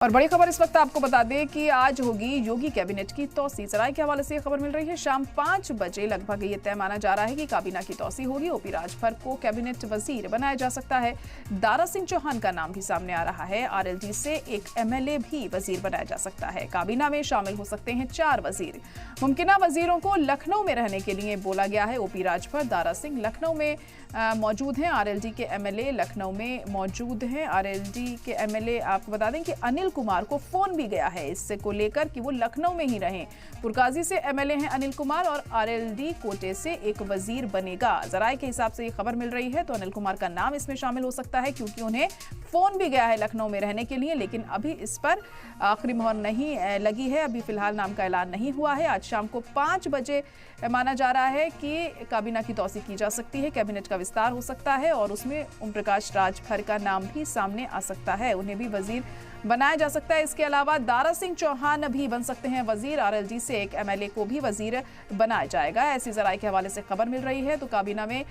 और बड़ी खबर इस वक्त आपको बता दें कि आज होगी योगी कैबिनेट की तौसी। सराय के हवाले से ये खबर मिल रही है। शाम 5 बजे लगभग ये तय माना जा रहा है कि काबीना की तौसी होगी। ओपी राजभर को कैबिनेट वजीर बनाया जा सकता है। दारा सिंह चौहान का नाम भी सामने आ रहा है। आरएलडी से एक एमएलए भी वजीर बनाया जा सकता है। काबीना में शामिल हो सकते हैं 4 वजीर। मुमकिन वजीरों को लखनऊ में रहने के लिए बोला गया है। ओपी राजभर, दारा सिंह लखनऊ में मौजूद हैं। आरएलडी के एमएलए लखनऊ में मौजूद हैं। आरएलडी के एमएलए आपको बता दें कि अनिल कुमार को फोन भी गया है इससे को लेकर कि वो लखनऊ में ही रहें। पुरकाजी से एमएलए हैं अनिल कुमार और आरएलडी कोटे से एक वजीर बनेगा। जराये के हिसाब से ये खबर मिल रही है तो अनिल कुमार का नाम इसमें शामिल हो सकता है क्योंकि उन्हें फोन भी गया है लखनऊ में रहने के लिए, लेकिन अभी इस पर आखिरी मोहर नहीं लगी है। अभी फिलहाल नाम का ऐलान नहीं हुआ है। आज शाम को 5 बजे माना जा रहा है कि काबीना की तौसी की जा सकती है। कैबिनेट का विस्तार हो सकता है और उसमें ओम प्रकाश राजभर का नाम भी सामने आ सकता है। उन्हें भी वजीर बनाया जा सकता है। इसके अलावा दारा सिंह चौहान भी बन सकते हैं वजीर। आरएलडी से एक एमएलए को भी वजीर बनाया जाएगा। ऐसी जराये के हवाले से खबर मिल रही है। तो काबीना में